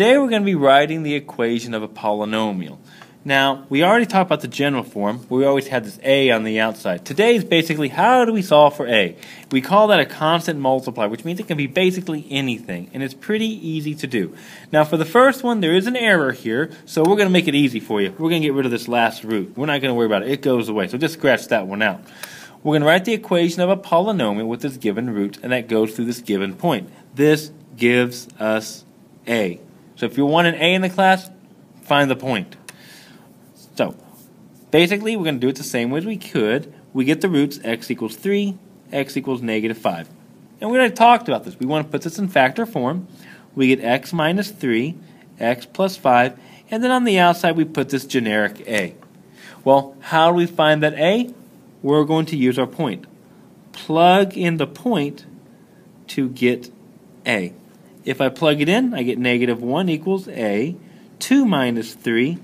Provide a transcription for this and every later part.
today we're going to be writing the equation of a polynomial. Now, we already talked about the general form, where we always had this a on the outside. Today is basically how do we solve for a. We call that a constant multiplier, which means it can be basically anything, and it's pretty easy to do. Now, for the first one, there is an error here, so we're going to make it easy for you. We're going to get rid of this last root. We're not going to worry about it. It goes away, so just scratch that one out. We're going to write the equation of a polynomial with this given root, and that goes through this given point. This gives us a. So if you want an a in the class, find the point. So, basically, we're going to do it the same way as we could. We get the roots x equals 3, x equals negative 5. And we already talked about this. We want to put this in factor form. We get x minus 3, x plus 5, and then on the outside we put this generic a. Well, how do we find that a? We're going to use our point. Plug in the point to get a. If I plug it in, I get negative 1 equals a, 2 minus 3,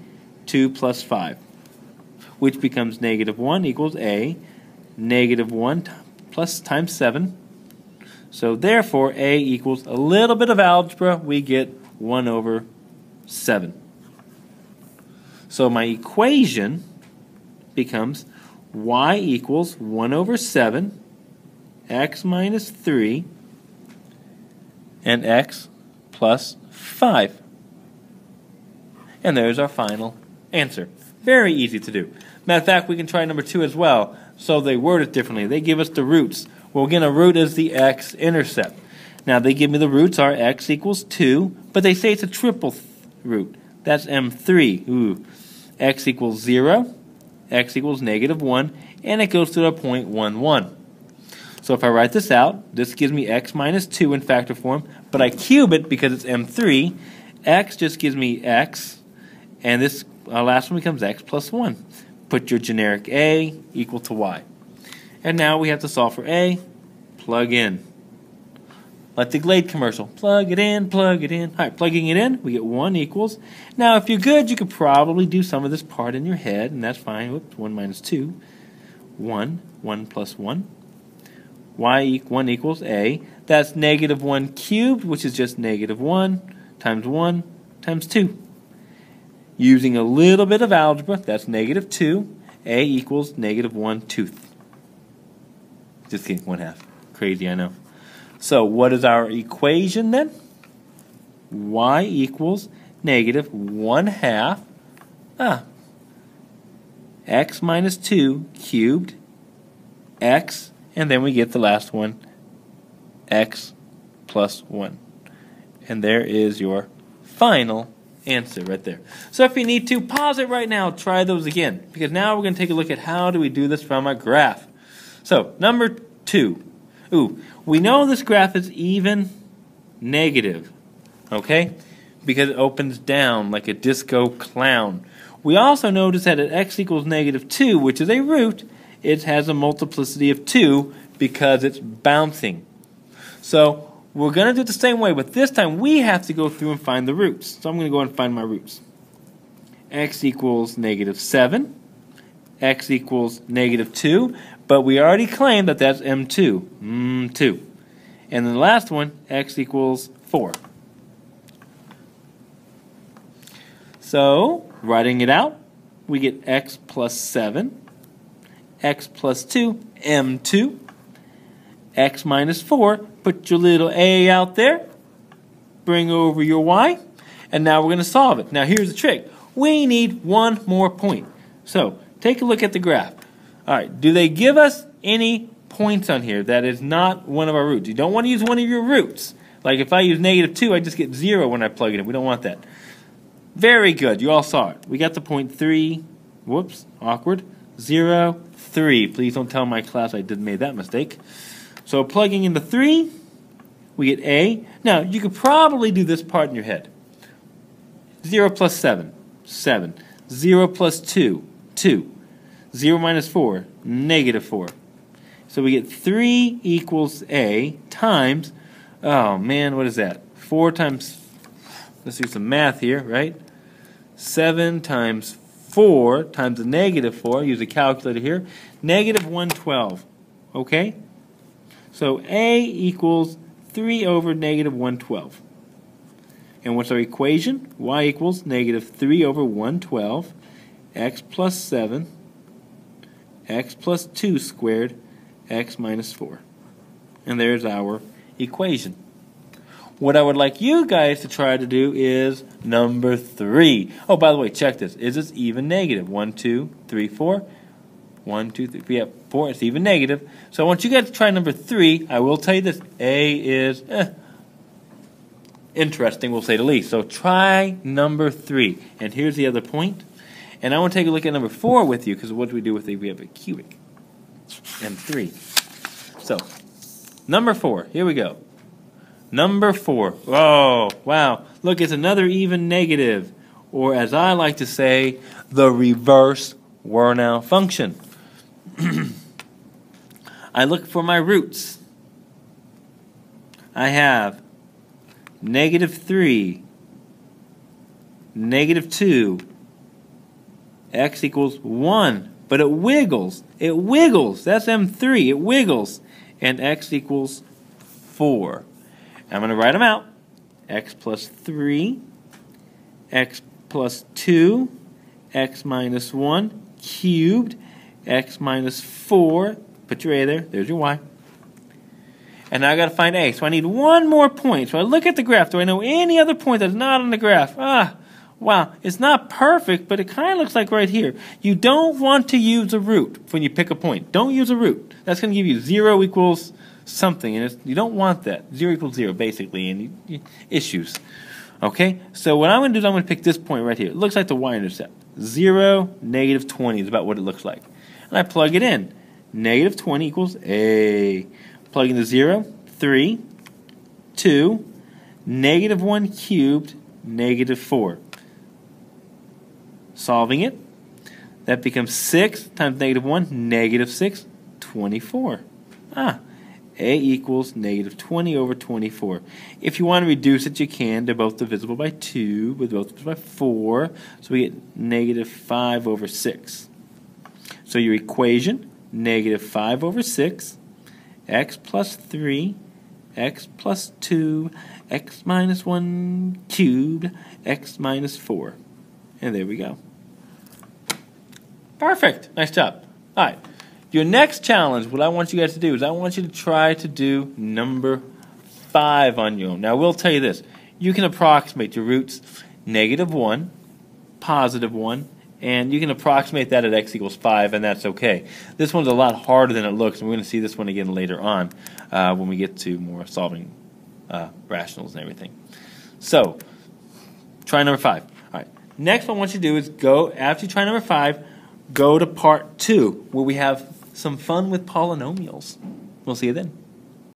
2 plus 5, which becomes negative 1 equals a, negative 1 plus times 7. So therefore, a equals a little bit of algebra, we get 1 over 7. So my equation becomes y equals 1 over 7, x minus 3, and x plus 5. And there's our final answer. Very easy to do. Matter of fact, we can try number 2 as well. So they word it differently. They give us the roots. Well, again, a root is the x-intercept. Now, they give me the roots are x equals 2, but they say it's a triple root. That's m3. Ooh. X equals 0, x equals negative 1, and it goes to the point 1, 1. So if I write this out, this gives me x minus 2 in factor form, but I cube it because it's m3. X just gives me x, and this last one becomes x plus 1. Put your generic a equal to y. And now we have to solve for a. Plug in. Like the Glade commercial. Plug it in, plug it in. All right, plugging it in, we get 1 equals. Now, if you're good, you could probably do some of this part in your head, and that's fine. Whoops, 1 minus 2. 1, 1 plus 1. Y 1 equals a. That's negative 1 cubed, which is just negative 1 times 2. Using a little bit of algebra, that's negative 2. A equals negative 1/2. Just kidding, 1/2. Crazy, I know. So what is our equation then? Y equals negative 1/2 x minus 2 cubed x, and then we get the last one, x plus 1. And there is your final answer right there. So if you need to, pause it right now, try those again, because now we're going to take a look at how do we do this from a graph. So number 2. Ooh, we know this graph is even negative, okay, because it opens down like a disco clown. We also notice that at x equals negative 2, which is a root, it has a multiplicity of 2 because it's bouncing. So we're going to do it the same way, but this time we have to go through and find the roots. So I'm going to go and find my roots. X equals negative 7. X equals negative 2. But we already claimed that that's m2. 2. And then the last one, x equals 4. So, writing it out, we get x plus 7. X plus 2, m2. X minus 4, put your little a out there, bring over your y, and now we're going to solve it. Now here's the trick. We need one more point. So take a look at the graph. All right, do they give us any points on here that is not one of our roots? You don't want to use one of your roots. Like if I use negative 2, I just get 0 when I plug it in. We don't want that. Very good. You all saw it. We got the point 3. Whoops, awkward. 0, 3. Please don't tell my class I did made that mistake. So plugging in the 3, we get a. Now, you could probably do this part in your head. 0 plus 7, 7. 0 plus 2, 2. 0 minus 4, negative 4. So we get 3 equals a times, oh man, what is that? 4 times, let's do some math here, right? 7 times 4 times the negative 4, use a calculator here, negative 112, okay? So a equals 3 over negative 112. And what's our equation? Y equals negative 3 over 112, x plus 7, x plus 2 squared, x minus 4. And there's our equation. What I would like you guys to try to do is number 3. Oh, by the way, check this. Is this even negative? 1, 2, 3, 4. 1, 2, 3. We have 4. It's even negative. So I want you guys to try number 3. I will tell you this. A is interesting, we'll say the least. So try number 3. And here's the other point. And I want to take a look at number 4 with you, because what do we do with it? We have a cubic and 3. So number 4. Here we go. Number 4. Oh, wow. Look, it's another even negative. Or as I like to say, the reverse Wernow function. I look for my roots. I have negative 3, negative 2, x equals 1. But it wiggles. It wiggles. That's M3. It wiggles. And x equals 4. I'm going to write them out. X plus 3, x plus 2, x minus 1, cubed, x minus 4. Put your a there. There's your y. And now I got to find a. So I need one more point. So I look at the graph. Do I know any other point that's not on the graph? Wow. It's not perfect, but it kind of looks like right here. You don't want to use a root when you pick a point. Don't use a root. That's going to give you 0 equals something, and you don't want that. 0 equals 0, basically, and issues. Okay? So what I'm going to do is I'm going to pick this point right here. It looks like the y-intercept. 0, negative 20 is about what it looks like. And I plug it in. Negative 20 equals a. Plug in the 0, 3, 2, negative 1 cubed, negative 4. Solving it, that becomes 6 times negative 1, negative 6, 24. A equals negative 20 over 24. If you want to reduce it, you can. They're both divisible by 2, but both divisible by 4. So we get negative 5 over 6. So your equation, negative 5 over 6, x plus 3, x plus 2, x minus 1 cubed, x minus 4. And there we go. Perfect. Nice job. All right. Your next challenge, what I want you guys to do is I want you to try to do number 5 on your own. Now, I will tell you this. You can approximate your roots negative 1, positive 1, and you can approximate that at x equals 5, and that's okay. This one's a lot harder than it looks, and we're going to see this one again later on when we get to more solving rationals and everything. So, try number 5. All right. Next, what I want you to do is go, after you try number 5, go to part 2, where we have some fun with polynomials. We'll see you then.